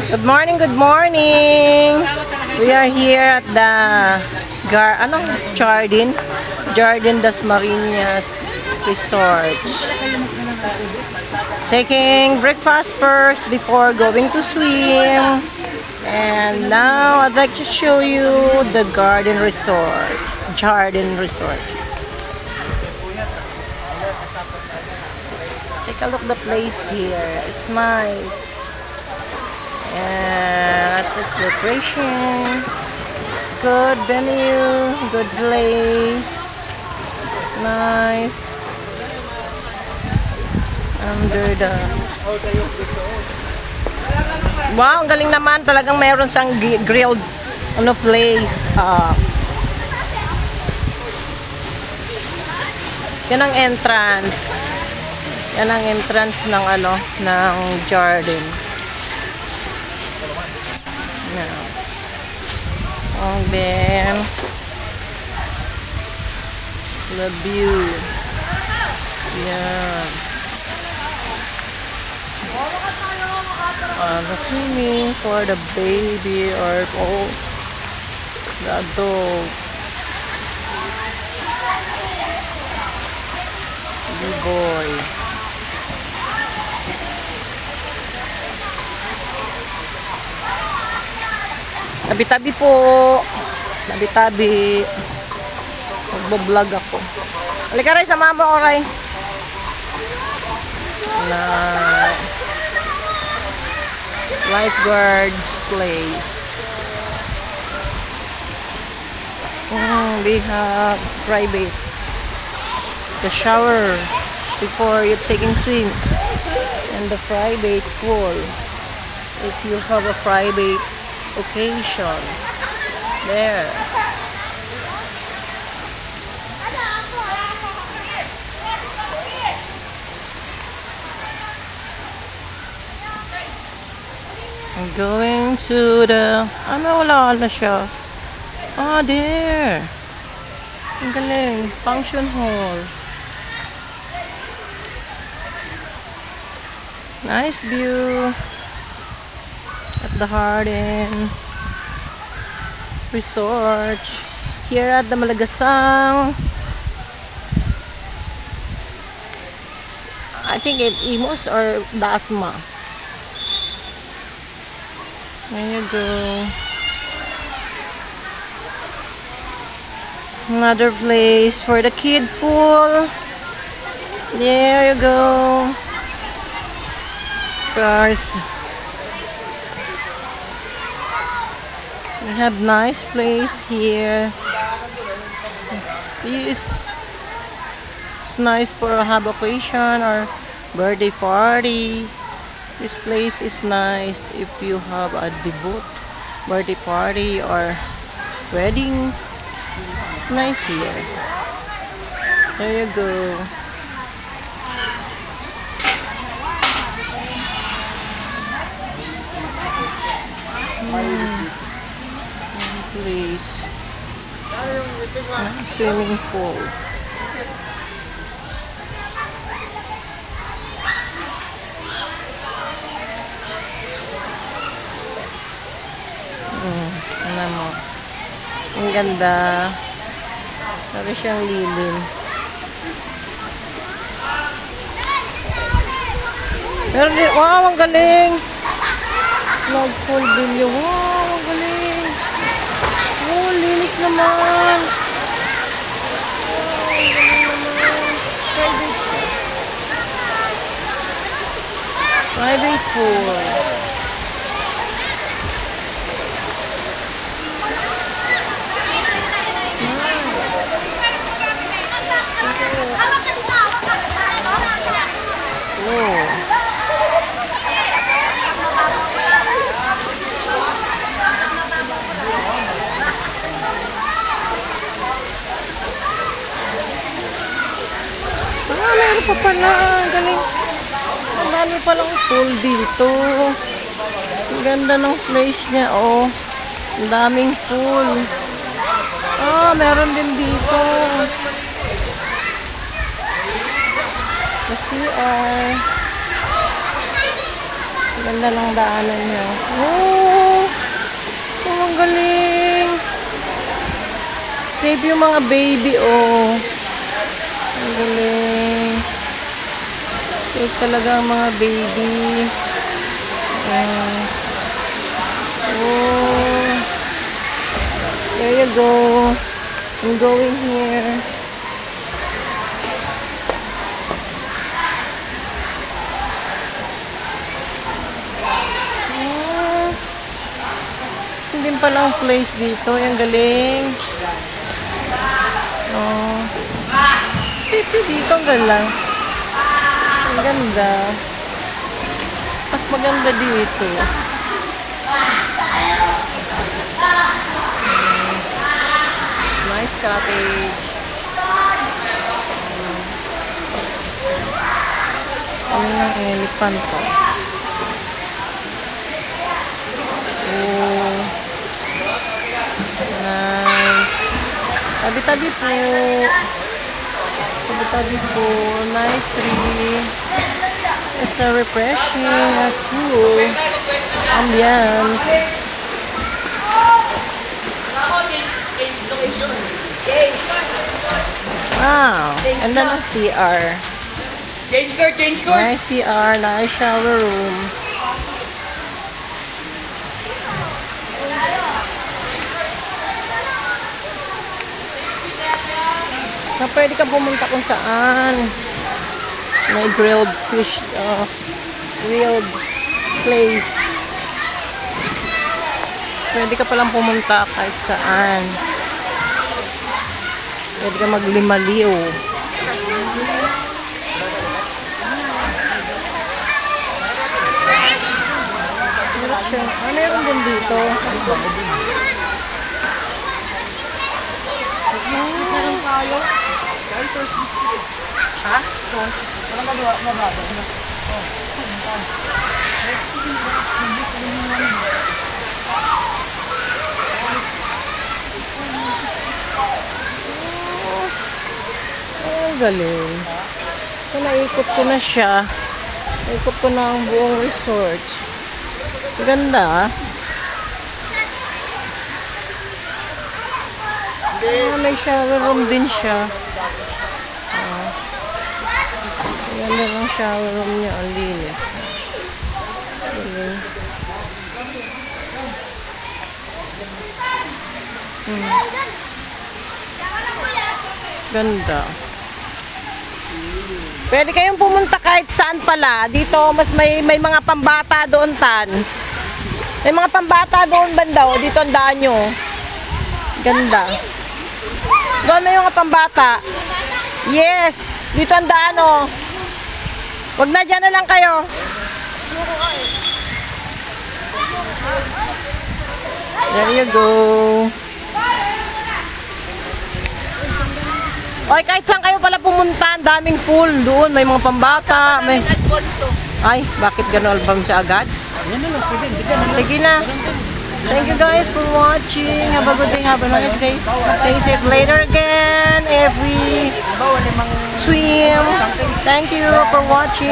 Good morning, good morning. We are here at the Jardin das Marinas Resort. Taking breakfast first before going to swim. And now I'd like to show you the Jardin Resort. Take a look at the place here. It's nice. And at its location, good venue, good place, nice. Under the wow, ang galing naman, talagang meron siyang grilled place. Yan ang entrance. Yan ang entrance ng ng Jardin. And then the view. Yeah. The swimming for the baby or the adult. The boy. Tabi-tabi po. Tabi-tabi. Magbo-vlog ako. Halika Ray, sama mo ako Ray. Na lifeguards place. They have private. The shower before you're taking swim. And the private pool. If you have a private occasion there. I'm going to the wala na siya. There. Ang galing. Function hall. Nice view at the Jardin Resort here at the Malagasang. I think it's Imus or Dasma. There you go. Another place for the kid pool. There you go. Cars. We have nice place here. It's nice for a vacation or birthday party. This place is nice if you have a debut, birthday party or wedding. It's nice here. There you go. Place. Swimming pool. Ano mo? Ang ganda. Sabi siyang lilim. Pero wow, ang galing. Flag pool video. Wow, ang galing. Oh, linis naman. Oh, ang galing naman. Private pool. Meron pa pala. Ang galing. Ang dami palang pool dito. Ang ganda ng place niya. Oh. Ang daming pool. Meron din dito. The CR. Ganda ng daanan niya. Oh! Oh, ang galing! Save yung mga baby, oh. Ang galing. Save talaga ang mga baby. Oh. There you go. I'm going here. Hindi palang place dito. Ang galing. Oh. City dito. Ang galang. Ang ganda. Mas maganda dito. Nice cottage. Ano ng elephant to? Oh. Nice. Tabi-tabi po. Tabi-tabi po. Nice tree. It's a refreshing at cool ambience. Wow. And then a CR. Change court. Nice CR. Nice shower room. Na pwede ka pumunta kung saan. May grilled fish, grilled place. Pwede ka palang pumunta kahit saan. Pwede ka maglimaliw. Meron din dito. Meron tayo. Ha? Walang magawa na ba? Oh, galing. So, naikot ko na siya. Naikot ko na ang buong resort. Ganda. May shower room din siya. Ganda ng shower room niya. Ang linis. Ganda. Pwede kayong pumunta kahit saan pala. Dito mas may mga pambata doon tan. May mga pambata doon banda. O, dito ang daan nyo. Ganda. Doon may mga pambata. Yes. Dito ang daan o. Wag na, dyan na lang kayo. There you go. Okay, kahit saan kayo pala pumunta, ang daming pool doon. May mga pambata. May... Ay, bakit gano'n Alfonso agad? Sige na. Thank you guys for watching. Have a good day. Have a nice day. Stay safe later again if we swim. Thank you for watching.